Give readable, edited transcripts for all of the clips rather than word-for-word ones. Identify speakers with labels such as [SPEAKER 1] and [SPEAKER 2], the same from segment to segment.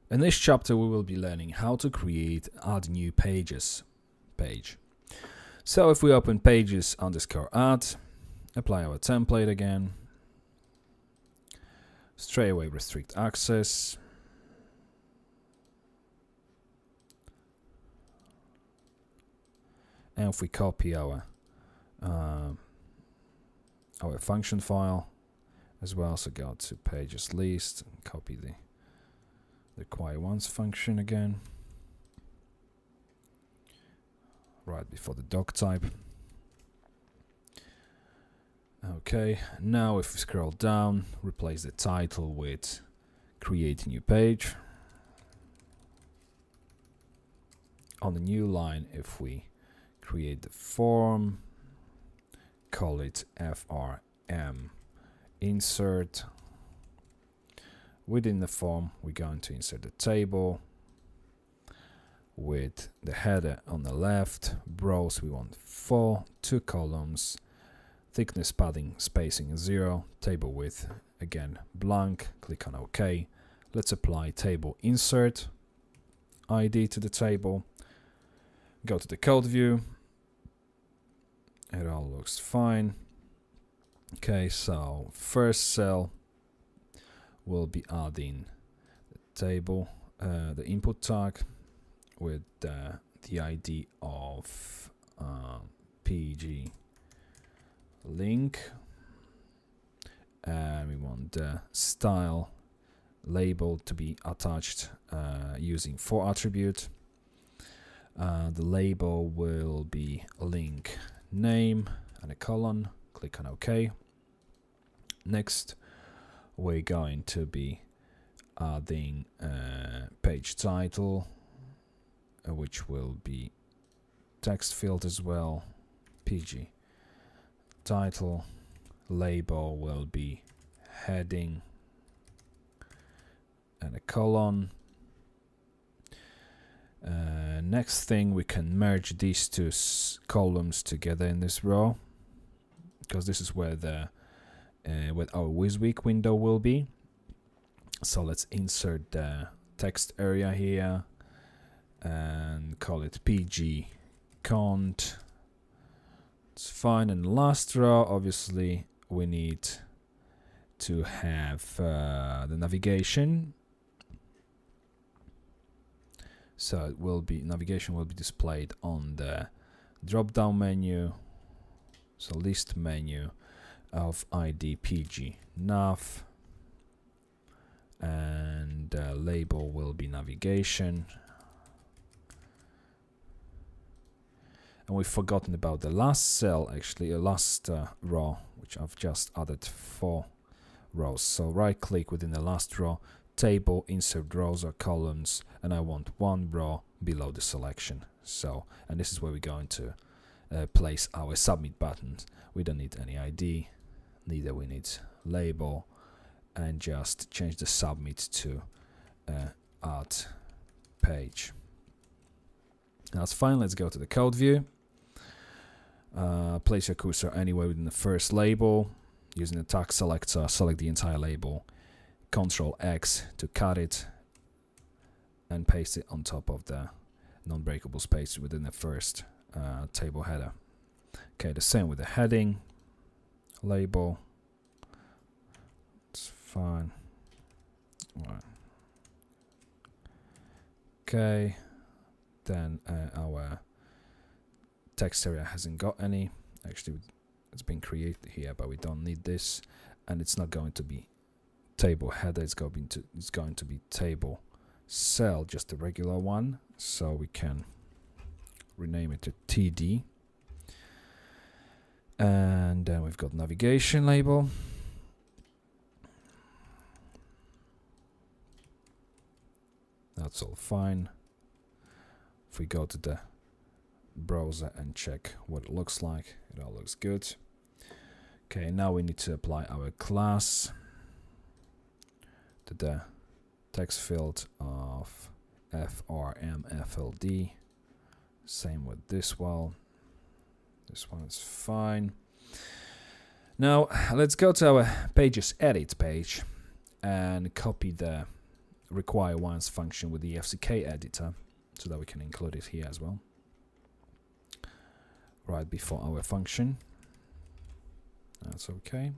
[SPEAKER 1] In this chapter, we will be learning how to create add new pages page. So if we open pages underscore add, apply our template again, straight away restrict access, and if we copy our function file as well, so go to pages list and copy the require once function again, right before the doc type. Okay, now if we scroll down, replace the title with create new page. On the new line, if we create the form, call it FRM insert. Within the form, we're going to insert the table with the header on the left. Rows we want 4, 2 columns, thickness, padding, spacing 0, table width again blank. Click on OK. Let's apply table insert ID to the table. Go to the code view. It all looks fine. Okay, so first cell will be adding the table, the input tag with the ID of PG link, and we want the style label to be attached using for attribute. The label will be link name and a colon. Click on OK. Next, we're going to be adding page title, which will be text field as well. PG title. Label will be heading and a colon. Next thing, we can merge these two columns together in this row, because this is where the where our wysiwyg window will be. So let's insert the text area here and call it PG cont. It's fine. And last row, obviously, we need to have the navigation. So it will be navigation will be displayed on the drop-down menu. So list menu of ID PG nav, and label will be navigation. And we've forgotten about the last cell, actually, a last row, which I've just added 4 rows. So right click within the last row, table, insert rows or columns, and I want 1 row below the selection. So, and this is where we're going to place our submit buttons. We don't need any ID, neither we need label, and just change the submit to add page. That's fine. Let's go to the code view. Place your cursor anywhere within the first label. Using the tag selector, select the entire label. Ctrl X to cut it and paste it on top of the non-breakable space within the first table header. Okay, the same with the heading, label. It's fine. Right. Okay, then our text area hasn't got any. Actually, it's been created here, but we don't need this, and it's not going to be table header. It's going to be table cell, just a regular one. So we can rename it to TD. And then we've got navigation label. That's all fine. If we go to the browser and check what it looks like, it all looks good. Okay, now we need to apply our class to the text field of FRMFLD. Same with this one. This one is fine. Now let's go to our pages edit page and copy the require once function with the FCK editor, so that we can include it here as well, right before our function. That's okay.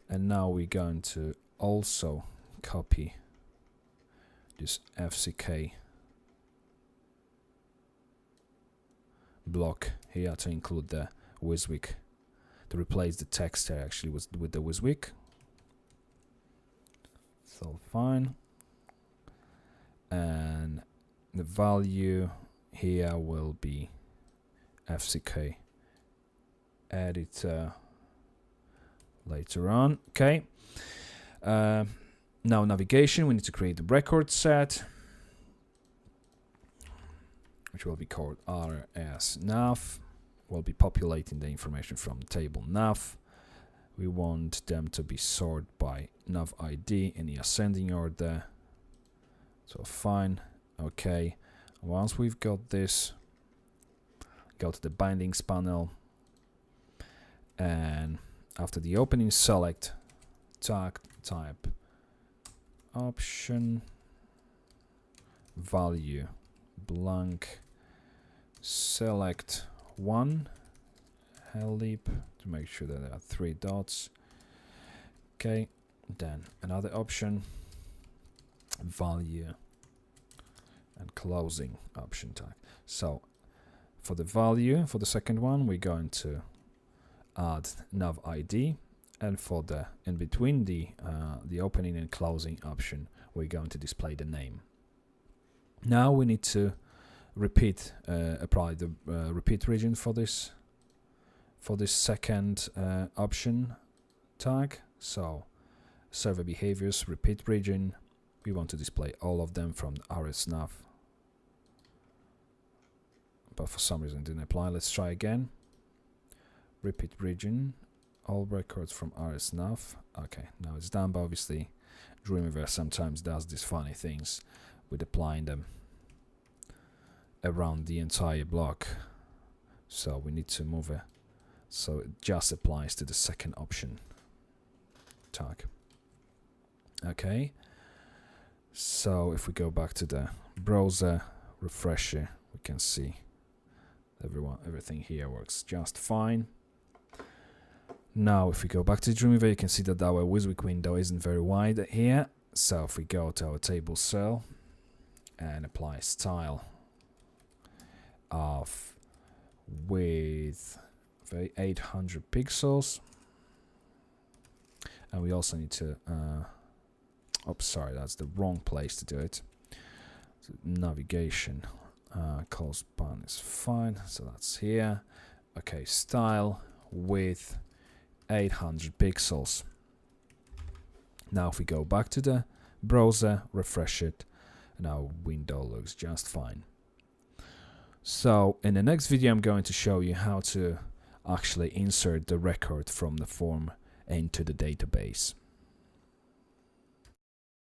[SPEAKER 1] And now we're going to also copy this FCK block here to include the wysiwyg, to replace the text here actually with the wysiwyg. So fine. And the value here will be FCK editor later on. Okay. Now navigation, we need to create the record set, which will be called rs_nav. We'll be populating the information from the table nav. We want them to be sorted by nav ID in the ascending order. So fine. Okay. Once we've got this, go to the bindings panel, and after the opening select, tag type option value blank, select one leap to make sure that there are 3 dots. Okay, then another option value and closing option tag. So for the value, for the second one, we're going to add nav ID, and for the in between the opening and closing option, we're going to display the name. Now we need to repeat apply the repeat region for this second option tag. So server behaviors repeat region, we want to display all of them from the rs_nav, but for some reason it didn't apply. Let's try again. Repeat region, all records from rs_nav. Okay, now it's done, but obviously Dreamweaver sometimes does these funny things with applying them around the entire block, so we need to move it so it just applies to the second option tag. Okay, so if we go back to the browser, refresh it, we can see everything here works just fine. Now if we go back to Dreamweaver, you can see that our wysiwyg window isn't very wide here. So if we go to our table cell and apply style of with 800 pixels, and we also need to oops, sorry, that's the wrong place to do it. So navigation close button is fine, so that's here. Okay, style with 800 pixels. Now if we go back to the browser, refresh it, and our window looks just fine. So in the next video I'm going to show you how to actually insert the record from the form into the database.